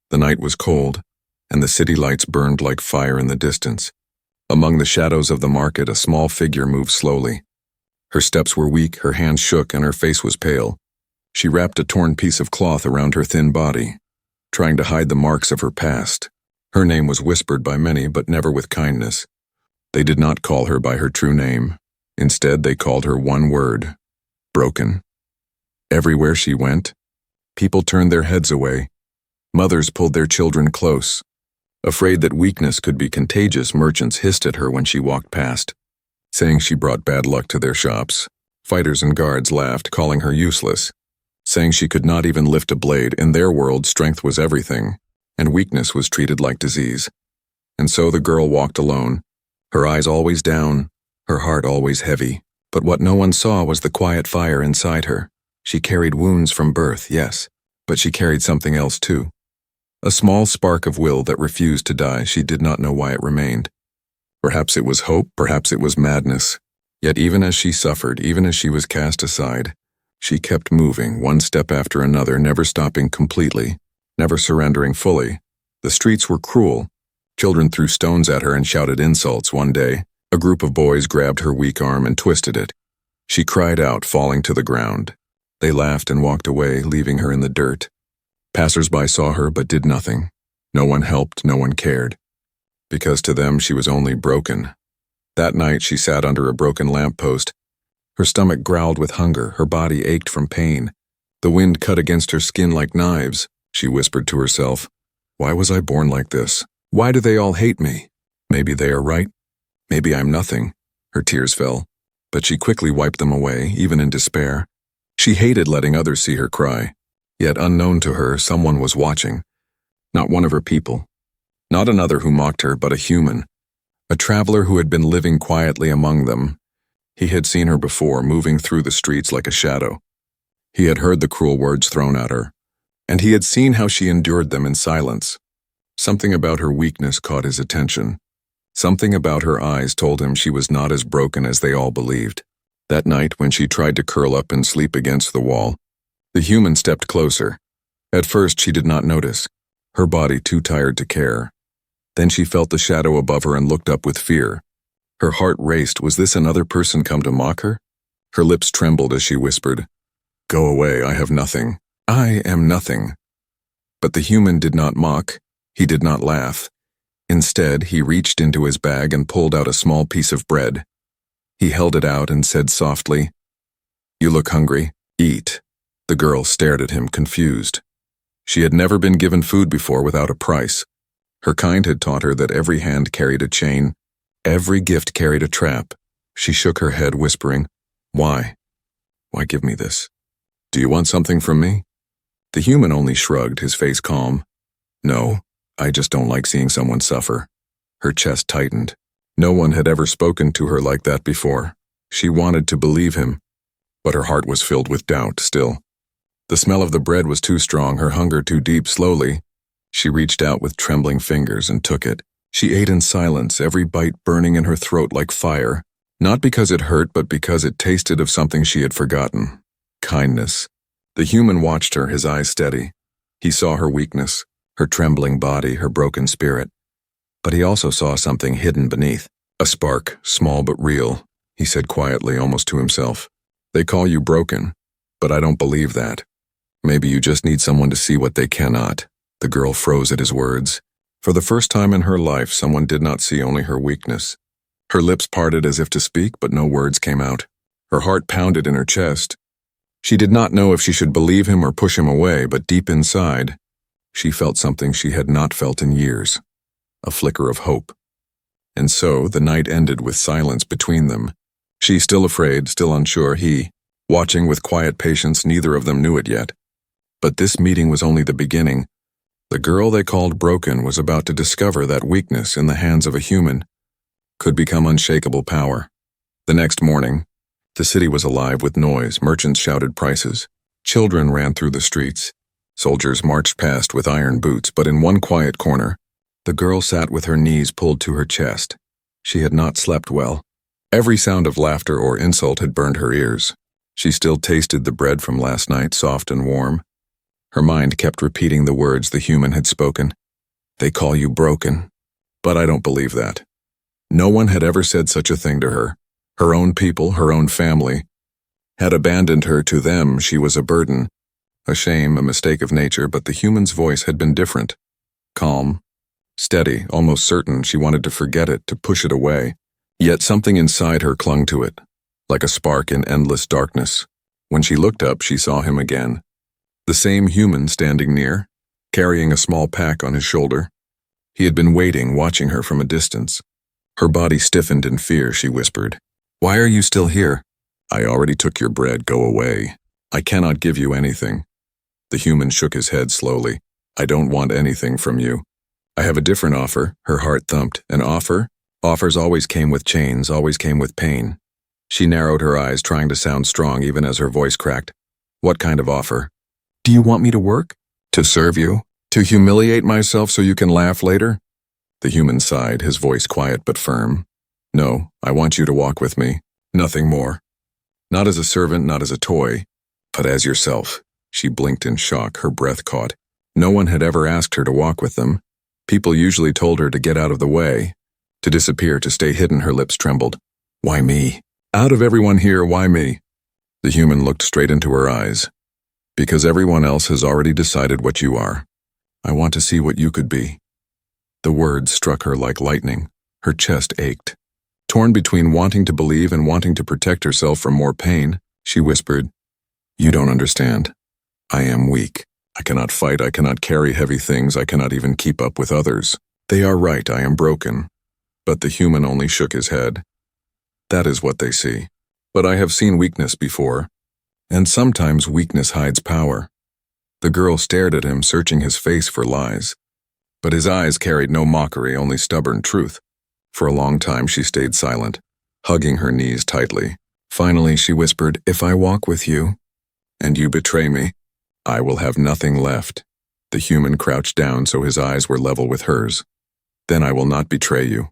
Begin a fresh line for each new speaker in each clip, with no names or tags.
The night was cold, and the city lights burned like fire in the distance. Among the shadows of the market, a small figure moved slowly. Her steps were weak, her hands shook, and her face was pale. She wrapped a torn piece of cloth around her thin body, trying to hide the marks of her past. Her name was whispered by many, but never with kindness. They did not call her by her true name. Instead, they called her one word: broken. Everywhere she went, people turned their heads away. Mothers pulled their children close. Afraid that weakness could be contagious, merchants hissed at her when she walked past, saying she brought bad luck to their shops. Fighters and guards laughed, calling her useless, saying she could not even lift a blade. In their world, strength was everything, and weakness was treated like disease. And so the girl walked alone, her eyes always down, her heart always heavy. But what no one saw was the quiet fire inside her. She carried wounds from birth, yes, but she carried something else too. A small spark of will that refused to die. She did not know why it remained. Perhaps it was hope, perhaps it was madness. Yet even as she suffered, even as she was cast aside, she kept moving, one step after another, never stopping completely, never surrendering fully. The streets were cruel. Children threw stones at her and shouted insults. One day, a group of boys grabbed her weak arm and twisted it. She cried out, falling to the ground. They laughed and walked away, leaving her in the dirt. Passers-by saw her but did nothing. No one helped, no one cared. Because to them she was only broken. That night she sat under a broken lamppost. Her stomach growled with hunger, her body ached from pain. The wind cut against her skin like knives. She whispered to herself, "Why was I born like this? Why do they all hate me? Maybe they are right. Maybe I'm nothing." Her tears fell, but she quickly wiped them away, even in despair. She hated letting others see her cry. Yet unknown to her, someone was watching. Not one of her people. Not another who mocked her, but a human. A traveler who had been living quietly among them. He had seen her before, moving through the streets like a shadow. He had heard the cruel words thrown at her, and he had seen how she endured them in silence. Something about her weakness caught his attention. Something about her eyes told him she was not as broken as they all believed. That night, when she tried to curl up and sleep against the wall, the human stepped closer. At first, she did not notice, her body too tired to care. Then she felt the shadow above her and looked up with fear. Her heart raced. Was this another person come to mock her? Her lips trembled as she whispered, "Go away, I have nothing. I am nothing." But the human did not mock. He did not laugh. Instead, he reached into his bag and pulled out a small piece of bread. He held it out and said softly, "You look hungry. Eat." The girl stared at him, confused. She had never been given food before without a price. Her kind had taught her that every hand carried a chain, every gift carried a trap. She shook her head, whispering, "Why? Why give me this? Do you want something from me?" The human only shrugged, his face calm. "No, I just don't like seeing someone suffer." Her chest tightened. No one had ever spoken to her like that before. She wanted to believe him, but her heart was filled with doubt still. The smell of the bread was too strong, her hunger too deep. Slowly, she reached out with trembling fingers and took it. She ate in silence, every bite burning in her throat like fire, not because it hurt, but because it tasted of something she had forgotten: kindness. The human watched her, his eyes steady. He saw her weakness, her trembling body, her broken spirit. But he also saw something hidden beneath. "A spark, small but real," he said quietly, almost to himself. "They call you broken, but I don't believe that. Maybe you just need someone to see what they cannot." The girl froze at his words. For the first time in her life, someone did not see only her weakness. Her lips parted as if to speak, but no words came out. Her heart pounded in her chest. She did not know if she should believe him or push him away, but deep inside, she felt something she had not felt in years. A flicker of hope. And so, the night ended with silence between them. She still afraid, still unsure, he, watching with quiet patience. Neither of them knew it yet. But this meeting was only the beginning. The girl they called broken was about to discover that weakness in the hands of a human could become unshakable power. The next morning, the city was alive with noise. Merchants shouted prices. Children ran through the streets. Soldiers marched past with iron boots, but in one quiet corner, the girl sat with her knees pulled to her chest. She had not slept well. Every sound of laughter or insult had burned her ears. She still tasted the bread from last night, soft and warm. Her mind kept repeating the words the human had spoken. They call you broken. But I don't believe that. No one had ever said such a thing to her. Her own people, her own family, had abandoned her. To them, she was a burden, a shame, a mistake of nature, but the human's voice had been different. Calm, steady, almost certain she wanted to forget it, to push it away. Yet something inside her clung to it, like a spark in endless darkness. When she looked up, she saw him again. The same human standing near, carrying a small pack on his shoulder. He had been waiting, watching her from a distance. Her body stiffened in fear. She whispered, "Why are you still here?" "I already took your bread. Go away. I cannot give you anything." The human shook his head slowly. "I don't want anything from you. I have a different offer." Her heart thumped. An offer? Offers always came with chains, always came with pain. She narrowed her eyes, trying to sound strong even as her voice cracked. "What kind of offer? Do you want me to work? To serve you? To humiliate myself so you can laugh later?" The human sighed, his voice quiet but firm. "No, I want you to walk with me. Nothing more. Not as a servant, not as a toy, but as yourself." She blinked in shock, her breath caught. No one had ever asked her to walk with them. People usually told her to get out of the way, to disappear, to stay hidden. Her lips trembled. "Why me? Out of everyone here, why me?" The human looked straight into her eyes. "Because everyone else has already decided what you are. I want to see what you could be." The words struck her like lightning. Her chest ached. Torn between wanting to believe and wanting to protect herself from more pain, she whispered, "You don't understand. I am weak. I cannot fight. I cannot carry heavy things. I cannot even keep up with others. They are right. I am broken." But the human only shook his head. "That is what they see. But I have seen weakness before. And sometimes weakness hides power." The girl stared at him, searching his face for lies. But his eyes carried no mockery, only stubborn truth. For a long time she stayed silent, hugging her knees tightly. Finally she whispered, "If I walk with you, and you betray me, I will have nothing left." The human crouched down so his eyes were level with hers. "Then I will not betray you.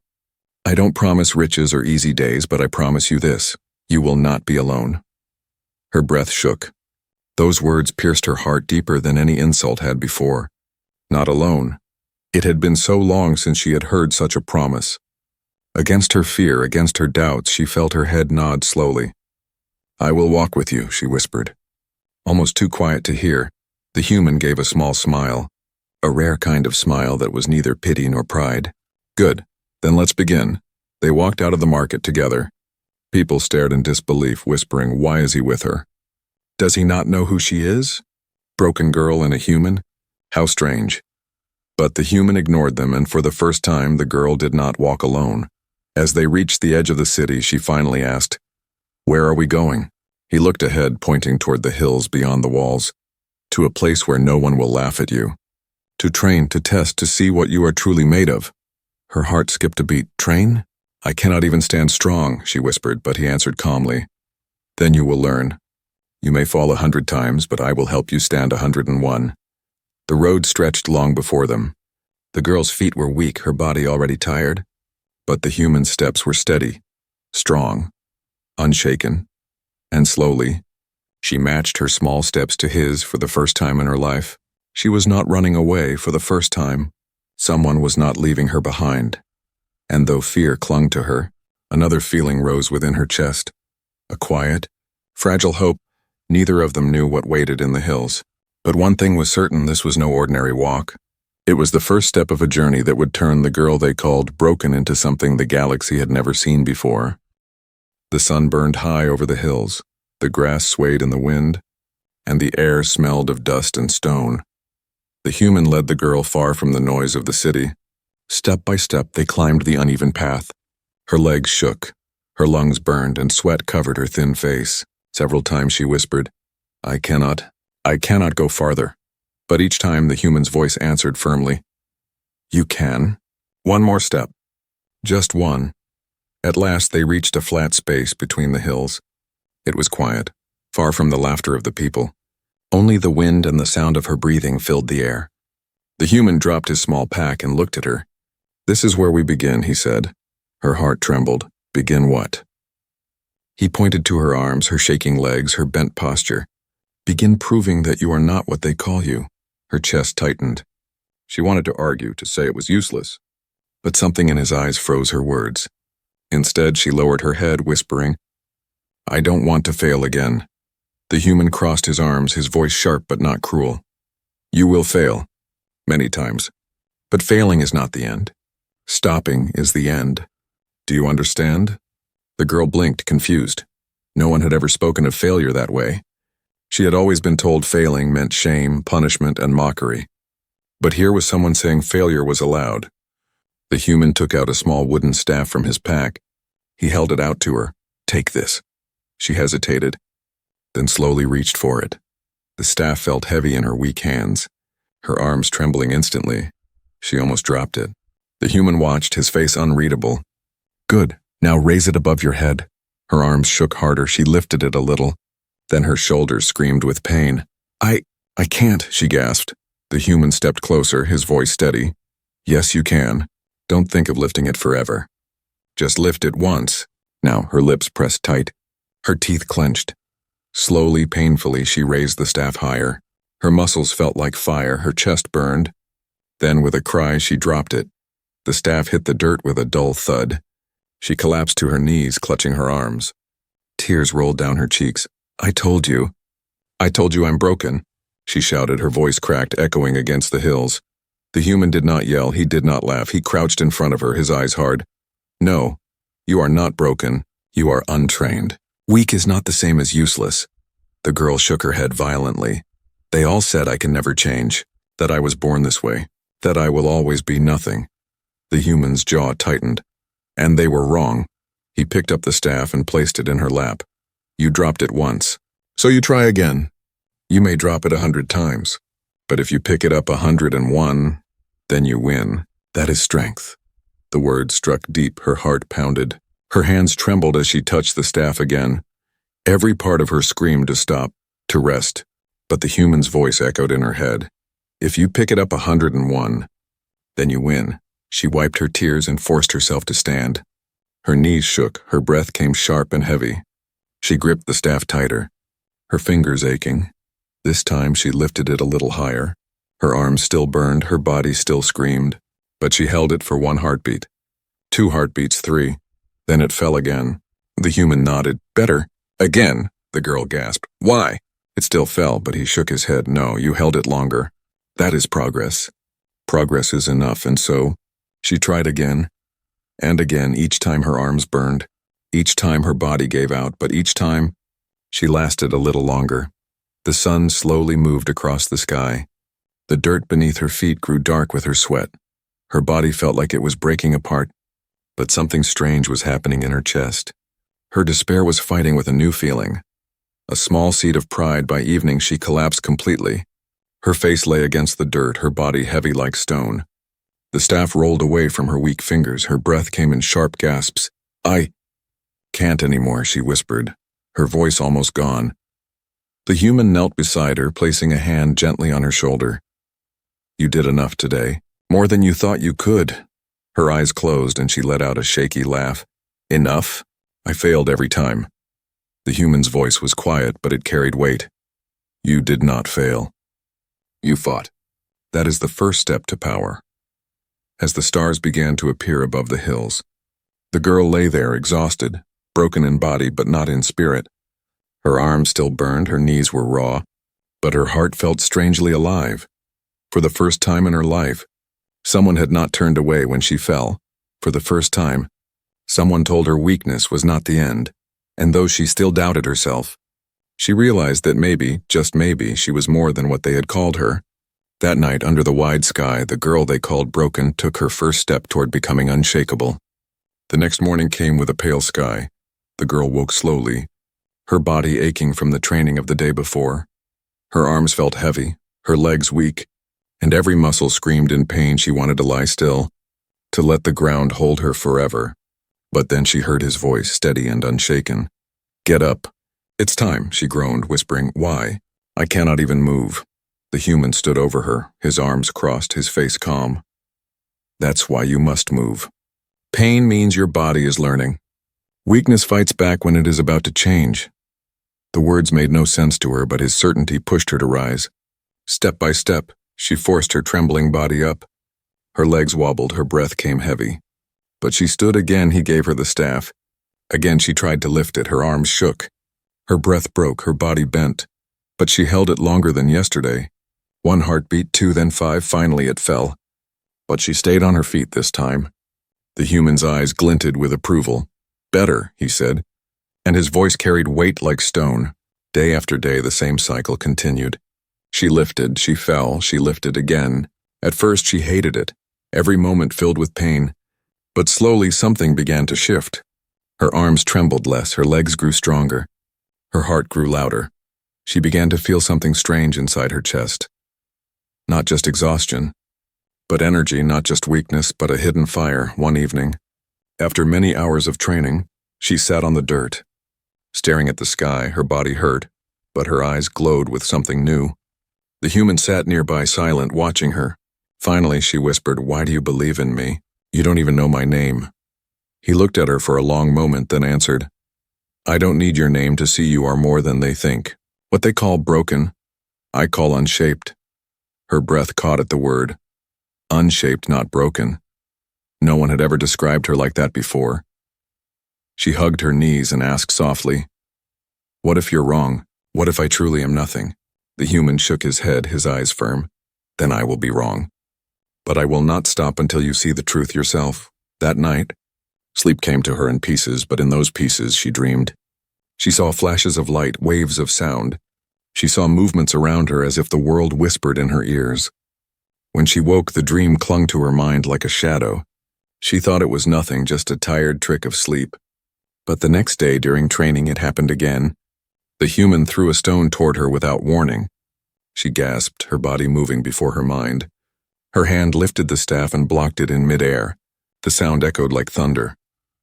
I don't promise riches or easy days, but I promise you this: you will not be alone." Her breath shook. Those words pierced her heart deeper than any insult had before. Not alone. It had been so long since she had heard such a promise. Against her fear, against her doubts, she felt her head nod slowly. "I will walk with you," she whispered. Almost too quiet to hear, the human gave a small smile, a rare kind of smile that was neither pity nor pride. "Good. Then let's begin." They walked out of the market together. People stared in disbelief, whispering, "Why is he with her? Does he not know who she is? Broken girl and a human? How strange." But the human ignored them, and for the first time the girl did not walk alone. As they reached the edge of the city, she finally asked, "Where are we going?" He looked ahead, pointing toward the hills beyond the walls. "To a place where no one will laugh at you. To train, to test, to see what you are truly made of." Her heart skipped a beat. "Train? I cannot even stand strong," she whispered, but he answered calmly, "Then you will learn. You may fall 100 times, but I will help you stand 101. The road stretched long before them. The girl's feet were weak, her body already tired. But the human's steps were steady, strong, unshaken. And slowly, she matched her small steps to his for the first time in her life. She was not running away for the first time. Someone was not leaving her behind. And though fear clung to her, another feeling rose within her chest. A quiet, fragile hope. Neither of them knew what waited in the hills. But one thing was certain: this was no ordinary walk. It was the first step of a journey that would turn the girl they called broken into something the galaxy had never seen before. The sun burned high over the hills, the grass swayed in the wind, and the air smelled of dust and stone. The human led the girl far from the noise of the city. Step by step they climbed the uneven path. Her legs shook, her lungs burned, and sweat covered her thin face. Several times she whispered, I cannot go farther." But each time the human's voice answered firmly, "You can. One more step. Just one." At last they reached a flat space between the hills. It was quiet, far from the laughter of the people. Only the wind and the sound of her breathing filled the air. The human dropped his small pack and looked at her. "This is where we begin," he said. Her heart trembled. "Begin what?" He pointed to her arms, her shaking legs, her bent posture. Begin proving that you are not what they call you. Her chest tightened. She wanted to argue, to say it was useless, but something in his eyes froze her words. Instead, she lowered her head, whispering, I don't want to fail again. The human crossed his arms, his voice sharp but not cruel. You will fail. Many times. But failing is not the end. Stopping is the end. Do you understand? The girl blinked, confused. No one had ever spoken of failure that way. She had always been told failing meant shame, punishment, and mockery. But here was someone saying failure was allowed. The human took out a small wooden staff from his pack. He held it out to her. Take this. She hesitated, then slowly reached for it. The staff felt heavy in her weak hands, her arms trembling instantly. She almost dropped it. The human watched, his face unreadable. Good, now raise it above your head. Her arms shook harder. She lifted it a little. Then her shoulders screamed with pain. I can't, she gasped. The human stepped closer, his voice steady. Yes, you can. Don't think of lifting it forever. Just lift it once. Now, her lips pressed tight. Her teeth clenched. Slowly, painfully, she raised the staff higher. Her muscles felt like fire, her chest burned. Then, with a cry, she dropped it. The staff hit the dirt with a dull thud. She collapsed to her knees, clutching her arms. Tears rolled down her cheeks. I told you I'm broken, she shouted, her voice cracked, echoing against the hills. The human did not yell, he did not laugh. He crouched in front of her, his eyes hard. No, you are not broken. You are untrained. Weak is not the same as useless. The girl shook her head violently. They all said I can never change, that I was born this way, that I will always be nothing. The human's jaw tightened. And they were wrong. He picked up the staff and placed it in her lap. You dropped it once, so you try again. You may drop it 100 times, but if you pick it up 101, then you win. That is strength. The words struck deep, her heart pounded. Her hands trembled as she touched the staff again. Every part of her screamed to stop, to rest, but the human's voice echoed in her head. If you pick it up 101, then you win. She wiped her tears and forced herself to stand. Her knees shook, her breath came sharp and heavy. She gripped the staff tighter, her fingers aching. This time she lifted it a little higher. Her arms still burned, her body still screamed, but she held it for 1 heartbeat. 2 heartbeats, 3. Then it fell again. The human nodded. Better. Again, the girl gasped. Why? It still fell, but he shook his head. No, you held it longer. That is progress. Progress is enough, and so she tried again, and again, each time her arms burned. Each time her body gave out, but each time she lasted a little longer. The sun slowly moved across the sky. The dirt beneath her feet grew dark with her sweat. Her body felt like it was breaking apart, but something strange was happening in her chest. Her despair was fighting with a new feeling. A small seed of pride. By evening she collapsed completely. Her face lay against the dirt, her body heavy like stone. The staff rolled away from her weak fingers, her breath came in sharp gasps. I can't anymore, she whispered, her voice almost gone. The human knelt beside her, placing a hand gently on her shoulder. You did enough today, more than you thought you could. Her eyes closed and she let out a shaky laugh. Enough? I failed every time. The human's voice was quiet, but it carried weight. You did not fail. You fought. That is the first step to power. As the stars began to appear above the hills, the girl lay there exhausted, broken in body but not in spirit. Her arms still burned, her knees were raw, but her heart felt strangely alive. For the first time in her life, someone had not turned away when she fell. For the first time, someone told her weakness was not the end, and though she still doubted herself, she realized that maybe, just maybe, she was more than what they had called her. That night, under the wide sky, the girl they called Broken took her first step toward becoming unshakable. The next morning came with a pale sky. The girl woke slowly, her body aching from the training of the day before. Her arms felt heavy, her legs weak, and every muscle screamed in pain. She wanted to lie still, to let the ground hold her forever. But then she heard his voice, steady and unshaken. Get up. It's time, she groaned, whispering, Why? I cannot even move. The human stood over her, his arms crossed, his face calm. That's why you must move. Pain means your body is learning. Weakness fights back when it is about to change. The words made no sense to her, but his certainty pushed her to rise. Step by step, she forced her trembling body up. Her legs wobbled, her breath came heavy. But she stood again. He gave her the staff. Again she tried to lift it, her arms shook. Her breath broke, her body bent. But she held it longer than yesterday. 1 heartbeat, 2, then 5, finally it fell. But she stayed on her feet this time. The human's eyes glinted with approval. Better, he said, and his voice carried weight like stone. Day after day the same cycle continued. She lifted, she fell, she lifted again. At first she hated it, every moment filled with pain. But slowly something began to shift. Her arms trembled less, her legs grew stronger. Her heart grew louder. She began to feel something strange inside her chest. Not just exhaustion, but energy, not just weakness, but a hidden fire. One evening, after many hours of training, she sat on the dirt, staring at the sky. Her body hurt, but her eyes glowed with something new. The human sat nearby, silent, watching her. Finally, she whispered, "Why do you believe in me? You don't even know my name." He looked at her for a long moment, then answered, "I don't need your name to see you are more than they think. What they call broken, I call unshaped." Her breath caught at the word. Unshaped, not broken. No one had ever described her like that before. She hugged her knees and asked softly, "What if you're wrong? What if I truly am nothing?" The human shook his head, his eyes firm. "Then I will be wrong. But I will not stop until you see the truth yourself." That night, sleep came to her in pieces, but in those pieces she dreamed. She saw flashes of light, waves of sound. She saw movements around her as if the world whispered in her ears. When she woke, the dream clung to her mind like a shadow. She thought it was nothing, just a tired trick of sleep. But the next day during training it happened again. The human threw a stone toward her without warning. She gasped, her body moving before her mind. Her hand lifted the staff and blocked it in midair. The sound echoed like thunder.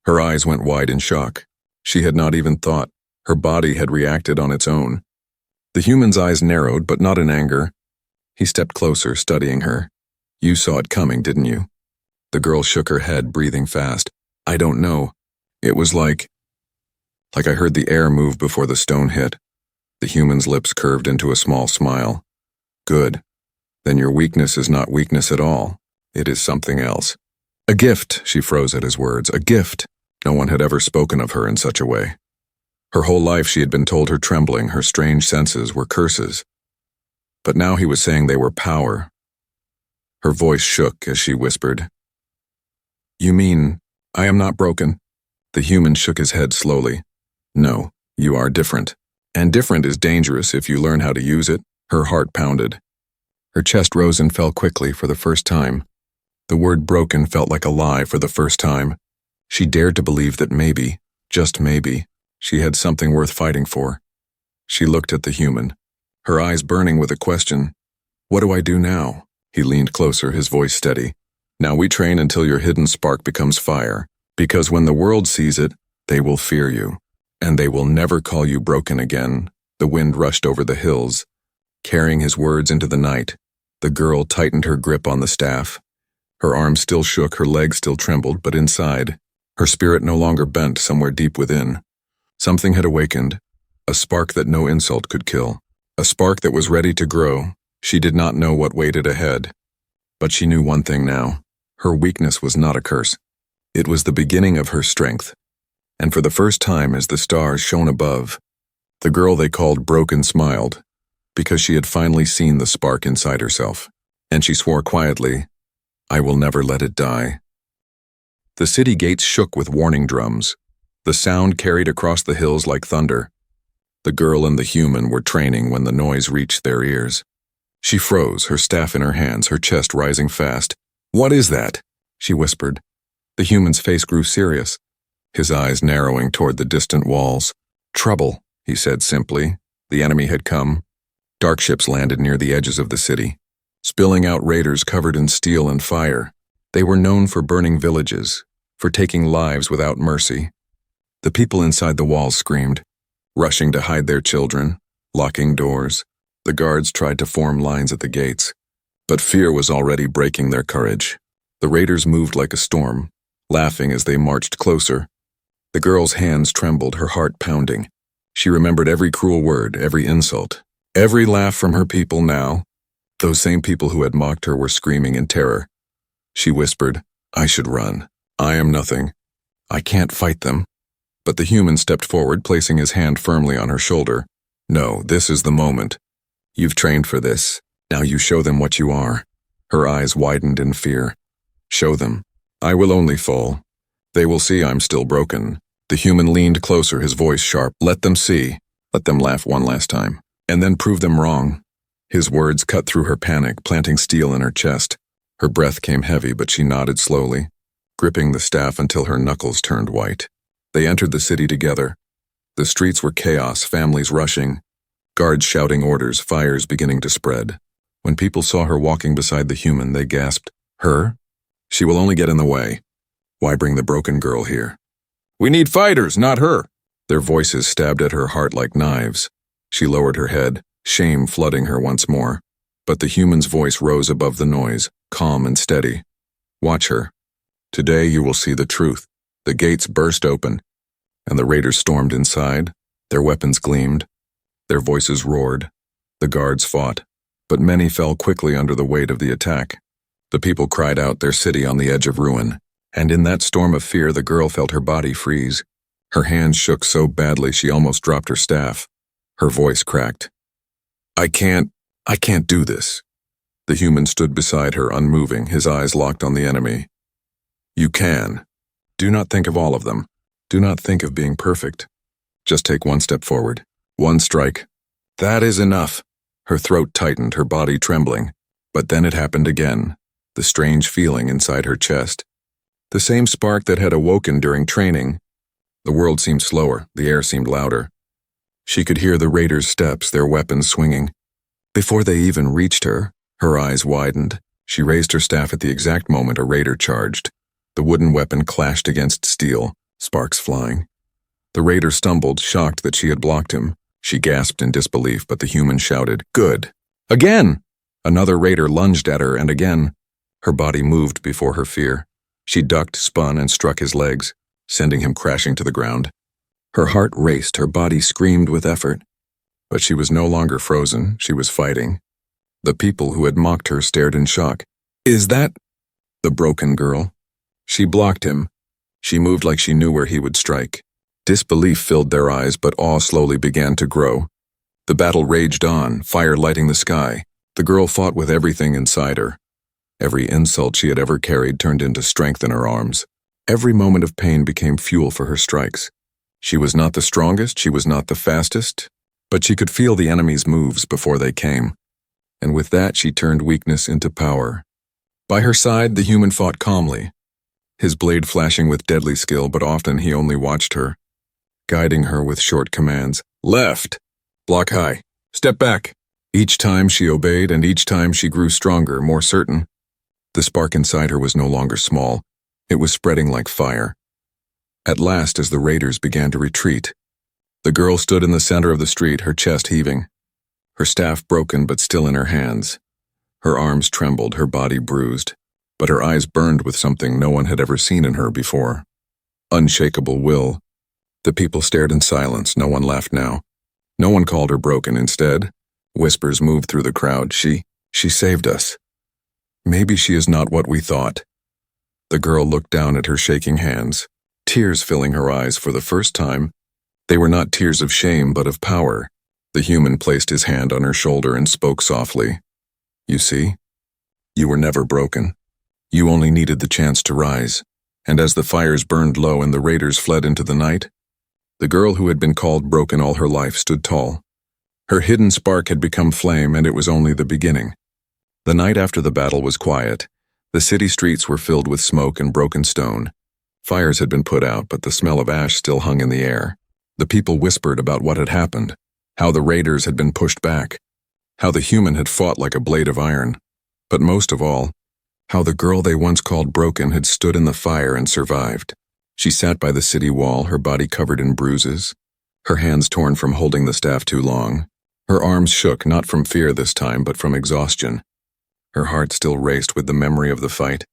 Her eyes went wide in shock. She had not even thought. Her body had reacted on its own. The human's eyes narrowed, but not in anger. He stepped closer, studying her. "You saw it coming, didn't you?" The girl shook her head, breathing fast. "I don't know. It was like I heard the air move before the stone hit." The human's lips curved into a small smile. "Good. Then your weakness is not weakness at all. It is something else." "A gift," she froze at his words. "A gift." No one had ever spoken of her in such a way. Her whole life she had been told her trembling, her strange senses were curses. But now he was saying they were power. Her voice shook as she whispered, "You mean, I am not broken?" The human shook his head slowly. "No, you are different. And different is dangerous if you learn how to use it." Her heart pounded. Her chest rose and fell quickly for the first time. The word broken felt like a lie for the first time. She dared to believe that maybe, just maybe, she had something worth fighting for. She looked at the human, her eyes burning with a question. "What do I do now?" He leaned closer, his voice steady. "Now we train until your hidden spark becomes fire, because when the world sees it, they will fear you, and they will never call you broken again." The wind rushed over the hills, carrying his words into the night. The girl tightened her grip on the staff. Her arms still shook, her legs still trembled, but inside, her spirit no longer bent somewhere deep within. Something had awakened, a spark that no insult could kill, a spark that was ready to grow. She did not know what waited ahead, but she knew one thing now. Her weakness was not a curse. It was the beginning of her strength. And for the first time, as the stars shone above, the girl they called Broken smiled, because she had finally seen the spark inside herself. And she swore quietly, "I will never let it die." The city gates shook with warning drums. The sound carried across the hills like thunder. The girl and the human were training when the noise reached their ears. She froze, her staff in her hands, her chest rising fast. "What is that?" she whispered. The human's face grew serious, his eyes narrowing toward the distant walls. "Trouble," he said simply. The enemy had come. Dark ships landed near the edges of the city, spilling out raiders covered in steel and fire. They were known for burning villages, for taking lives without mercy. The people inside the walls screamed, rushing to hide their children, locking doors. The guards tried to form lines at the gates, but fear was already breaking their courage. The raiders moved like a storm, laughing as they marched closer. The girl's hands trembled, her heart pounding. She remembered every cruel word, every insult, every laugh from her people now. Those same people who had mocked her were screaming in terror. She whispered, "I should run. I am nothing. I can't fight them." But the human stepped forward, placing his hand firmly on her shoulder. "No, this is the moment. You've trained for this. Now you show them what you are." Her eyes widened in fear. "Show them. I will only fall. They will see I'm still broken." The human leaned closer, his voice sharp. "Let them see. Let them laugh one last time. And then prove them wrong." His words cut through her panic, planting steel in her chest. Her breath came heavy, but she nodded slowly, gripping the staff until her knuckles turned white. They entered the city together. The streets were chaos, families rushing, guards shouting orders, fires beginning to spread. When people saw her walking beside the human, they gasped, "Her? She will only get in the way. Why bring the broken girl here?" "We need fighters, not her." Their voices stabbed at her heart like knives. She lowered her head, shame flooding her once more. But the human's voice rose above the noise, calm and steady. "Watch her. Today you will see the truth." The gates burst open, and the raiders stormed inside. Their weapons gleamed. Their voices roared. The guards fought, but many fell quickly under the weight of the attack. The people cried out, their city on the edge of ruin. And in that storm of fear, the girl felt her body freeze. Her hands shook so badly she almost dropped her staff. Her voice cracked. I can't do this." The human stood beside her, unmoving, his eyes locked on the enemy. "You can. Do not think of all of them. Do not think of being perfect. Just take one step forward. One strike. That is enough." Her throat tightened, her body trembling. But then it happened again, the strange feeling inside her chest. The same spark that had awoken during training. The world seemed slower, the air seemed louder. She could hear the raiders' steps, their weapons swinging. Before they even reached her, her eyes widened. She raised her staff at the exact moment a raider charged. The wooden weapon clashed against steel, sparks flying. The raider stumbled, shocked that she had blocked him. She gasped in disbelief, but the human shouted, "Good! Again!" Another raider lunged at her, and again. Her body moved before her fear. She ducked, spun, and struck his legs, sending him crashing to the ground. Her heart raced, her body screamed with effort. But she was no longer frozen, she was fighting. The people who had mocked her stared in shock. "Is that the broken girl?" She blocked him. She moved like she knew where he would strike. Disbelief filled their eyes, but awe slowly began to grow. The battle raged on, fire lighting the sky. The girl fought with everything inside her. Every insult she had ever carried turned into strength in her arms. Every moment of pain became fuel for her strikes. She was not the strongest, she was not the fastest, but she could feel the enemy's moves before they came. And with that, she turned weakness into power. By her side, the human fought calmly, his blade flashing with deadly skill, but often he only watched her, guiding her with short commands. "Left! Block high! Step back!" Each time she obeyed, and each time she grew stronger, more certain. The spark inside her was no longer small. It was spreading like fire. At last, as the raiders began to retreat, the girl stood in the center of the street, her chest heaving, her staff broken but still in her hands. Her arms trembled, her body bruised, but her eyes burned with something no one had ever seen in her before. Unshakable will. The people stared in silence, no one laughed now. No one called her broken. Instead, whispers moved through the crowd. She saved us. Maybe she is not what we thought." The girl looked down at her shaking hands, tears filling her eyes for the first time. They were not tears of shame, but of power. The human placed his hand on her shoulder and spoke softly. "You see? You were never broken. You only needed the chance to rise." And as the fires burned low and the raiders fled into the night, the girl who had been called broken all her life stood tall. Her hidden spark had become flame, and it was only the beginning. The night after the battle was quiet. The city streets were filled with smoke and broken stone. Fires had been put out, but the smell of ash still hung in the air. The people whispered about what had happened, how the raiders had been pushed back, how the human had fought like a blade of iron, but most of all, how the girl they once called broken had stood in the fire and survived. She sat by the city wall, her body covered in bruises, her hands torn from holding the staff too long. Her arms shook, not from fear this time, but from exhaustion. Her heart still raced with the memory of the fight.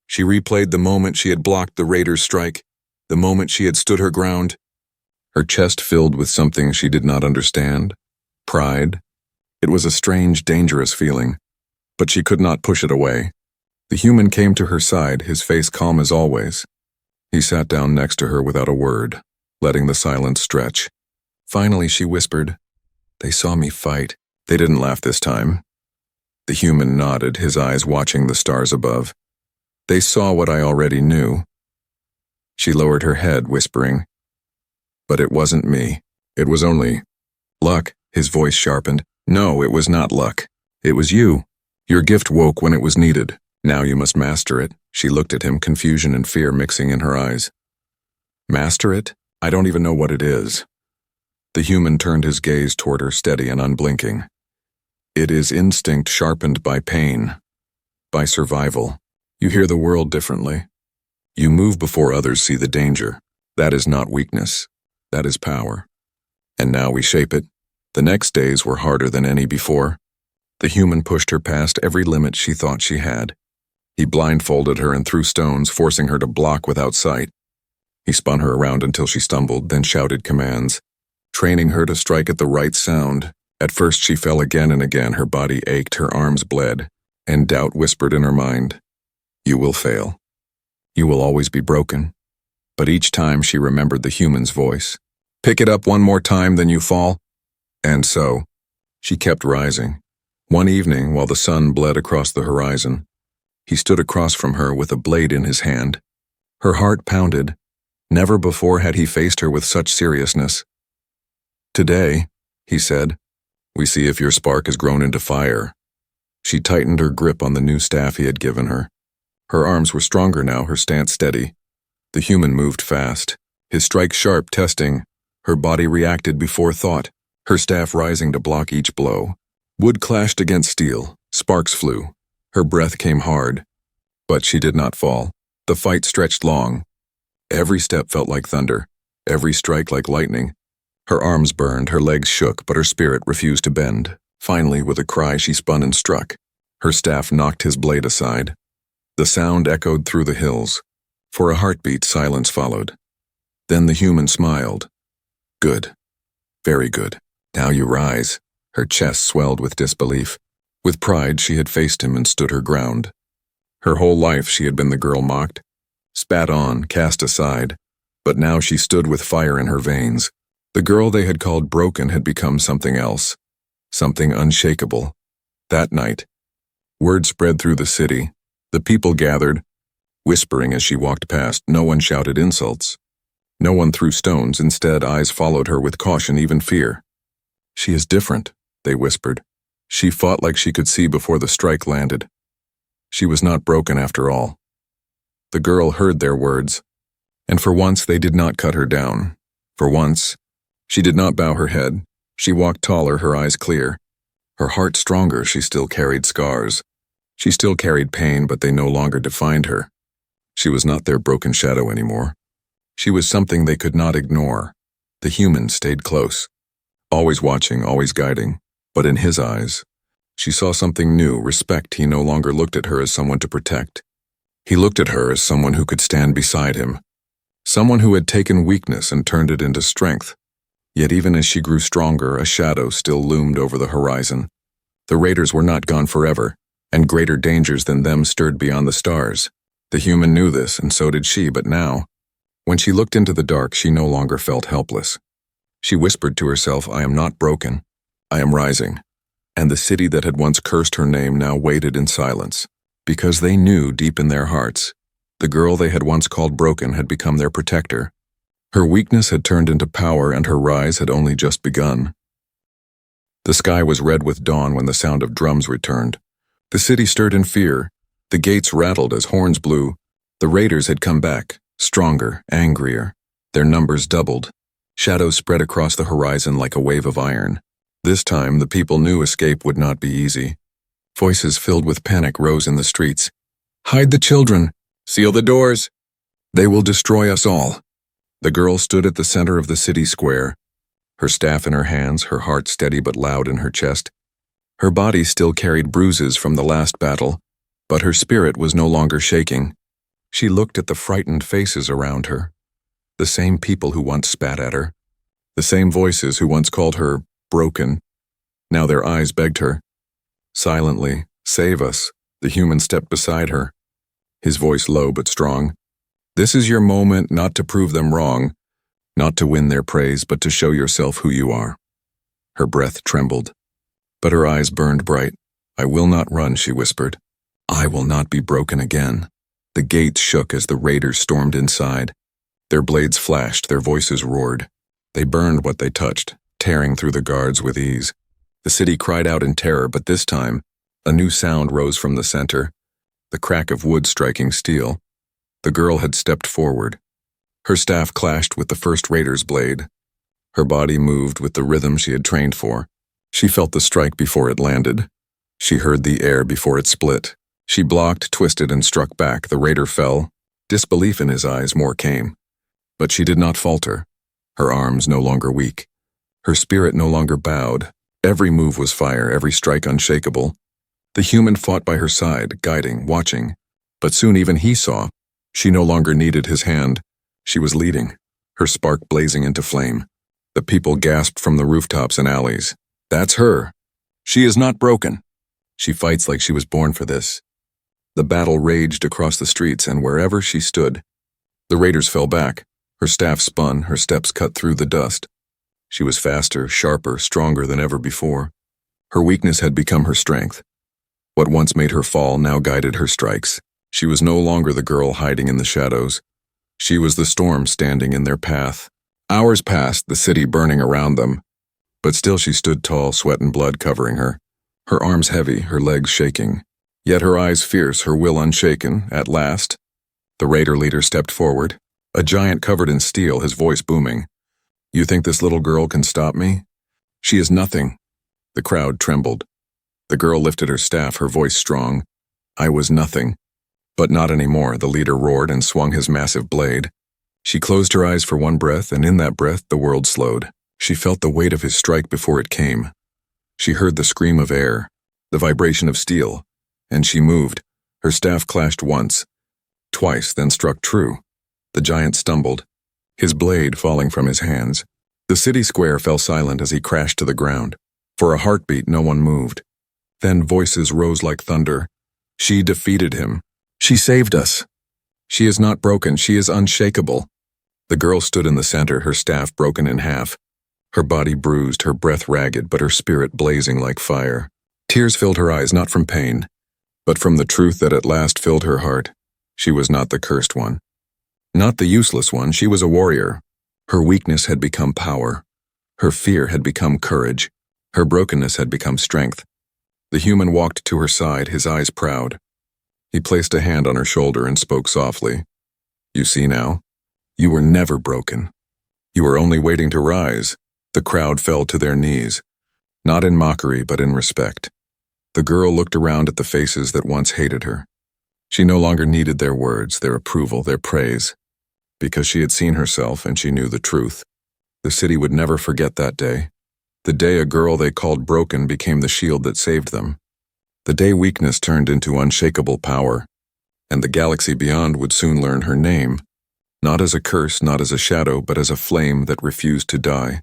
She replayed the moment she had blocked the raiders' strike, the moment she had stood her ground. her chest filled with something she did not understand. Pride. It was a strange, dangerous feeling, but she could not push it away. The human came to her side, his face calm as always. He sat down next to her without a word, letting the silence stretch. Finally, she whispered, "They saw me fight. They didn't laugh this time." The human nodded, his eyes watching the stars above. "They saw what I already knew." She lowered her head, whispering, "But it wasn't me. It was only luck." His voice sharpened. "No, it was not luck. It was you. Your gift woke when it was needed. Now you must master it." She looked at him, confusion and fear mixing in her eyes. "Master it? I don't even know what it is." The human turned his gaze toward her, steady and unblinking. "It is instinct sharpened by pain, by survival. You hear the world differently. You move before others see the danger. That is not weakness. That is power. And now we shape it. The next days were harder than any before." The human pushed her past every limit she thought she had. He blindfolded her and threw stones, forcing her to block without sight. He spun her around until she stumbled, then shouted commands, training her to strike at the right sound. At first she fell again and again, her body ached, her arms bled, and doubt whispered in her mind, "You will fail. You will always be broken." But each time she remembered the human's voice. "Pick it up one more time, then you fall." And so, she kept rising. One evening, while the sun bled across the horizon, he stood across from her with a blade in his hand. Her heart pounded. Never before had he faced her with such seriousness. "Today," he said, "we see if your spark has grown into fire." She tightened her grip on the new staff he had given her. Her arms were stronger now, her stance steady. The human moved fast, his strike sharp, testing. Her body reacted before thought, her staff rising to block each blow. Wood clashed against steel, sparks flew. Her breath came hard, but she did not fall. The fight stretched long. Every step felt like thunder, every strike like lightning. Her arms burned, her legs shook, but her spirit refused to bend. Finally, with a cry, she spun and struck. Her staff knocked his blade aside. The sound echoed through the hills. For a heartbeat, silence followed. Then the human smiled. "Good. Very good. Now you rise." Her chest swelled with disbelief. With pride, she had faced him and stood her ground. Her whole life she had been the girl mocked, spat on, cast aside, but now she stood with fire in her veins. The girl they had called broken had become something else, something unshakable. That night, word spread through the city. The people gathered, whispering as she walked past. No one shouted insults. No one threw stones. Instead, eyes followed her with caution, even fear. "She is different," they whispered. She fought like she could see before the strike landed. She was not broken after all. The girl heard their words, and for once they did not cut her down. For once, she did not bow her head. She walked taller, her eyes clear. Her heart stronger, she still carried scars. She still carried pain, but they no longer defined her. She was not their broken shadow anymore. She was something they could not ignore. The human stayed close, always watching, always guiding. But in his eyes, she saw something new, respect. He no longer looked at her as someone to protect. He looked at her as someone who could stand beside him, someone who had taken weakness and turned it into strength. Yet even as she grew stronger, a shadow still loomed over the horizon. The raiders were not gone forever, and greater dangers than them stirred beyond the stars. The human knew this, and so did she, but now, when she looked into the dark, she no longer felt helpless. She whispered to herself, "I am not broken. I am rising." And the city that had once cursed her name now waited in silence, because they knew deep in their hearts, the girl they had once called broken had become their protector. Her weakness had turned into power, and her rise had only just begun. The sky was red with dawn when the sound of drums returned. The city stirred in fear. The gates rattled as horns blew. The raiders had come back, stronger, angrier. Their numbers doubled. Shadows spread across the horizon like a wave of iron. This time, the people knew escape would not be easy. Voices filled with panic rose in the streets. "Hide the children! Seal the doors! They will destroy us all!" The girl stood at the center of the city square, her staff in her hands, her heart steady but loud in her chest. Her body still carried bruises from the last battle, but her spirit was no longer shaking. She looked at the frightened faces around her, the same people who once spat at her, The same voices who once called her broken. Now their eyes begged her. Silently, save us. The human stepped beside her, his voice low but strong. This is your moment not to prove them wrong, not to win their praise, but to show yourself who you are. Her breath trembled, but her eyes burned bright. I will not run, she whispered. I will not be broken again. The gates shook as the raiders stormed inside. Their blades flashed, their voices roared. They burned what they touched, tearing through the guards with ease. The city cried out in terror, but this time, a new sound rose from the center, the crack of wood striking steel. The girl had stepped forward. Her staff clashed with the first raider's blade. Her body moved with the rhythm she had trained for. She felt the strike before it landed. She heard the air before it split. She blocked, twisted, and struck back. The raider fell. Disbelief in his eyes, more came. But she did not falter. Her arms no longer weak. Her spirit no longer bowed. Every move was fire, every strike unshakable. The human fought by her side, guiding, watching. But soon even he saw. She no longer needed his hand. She was leading, her spark blazing into flame. The people gasped from the rooftops and alleys. That's her. She is not broken. She fights like she was born for this. The battle raged across the streets, and wherever she stood, the raiders fell back. Her staff spun, her steps cut through the dust. She was faster, sharper, stronger than ever before. Her weakness had become her strength. What once made her fall now guided her strikes. She was no longer the girl hiding in the shadows. She was the storm standing in their path. Hours passed, the city burning around them. But still she stood tall, sweat and blood covering her. Her arms heavy, her legs shaking. Yet her eyes fierce, her will unshaken. At last, the raider leader stepped forward, a giant covered in steel, his voice booming. You think this little girl can stop me? She is nothing. The crowd trembled. The girl lifted her staff, her voice strong. I was nothing. But not anymore, the leader roared and swung his massive blade. She closed her eyes for one breath, and in that breath the world slowed. She felt the weight of his strike before it came. She heard the scream of air, the vibration of steel, and she moved. Her staff clashed once, twice, then struck true. The giant stumbled, his blade falling from his hands. The city square fell silent as he crashed to the ground. For a heartbeat, no one moved. Then voices rose like thunder. She defeated him. She saved us. She is not broken, she is unshakable. The girl stood in the center, her staff broken in half. Her body bruised, her breath ragged, but her spirit blazing like fire. Tears filled her eyes, not from pain, but from the truth that at last filled her heart. She was not the cursed one. Not the useless one, she was a warrior. Her weakness had become power. Her fear had become courage. Her brokenness had become strength. The human walked to her side, his eyes proud. He placed a hand on her shoulder and spoke softly. You see now? You were never broken. You were only waiting to rise. The crowd fell to their knees, not in mockery but in respect. The girl looked around at the faces that once hated her. She no longer needed their words, their approval, their praise, because she had seen herself and she knew the truth. The city would never forget that day. The day a girl they called broken became the shield that saved them. The day weakness turned into unshakable power, and the galaxy beyond would soon learn her name, not as a curse, not as a shadow, but as a flame that refused to die.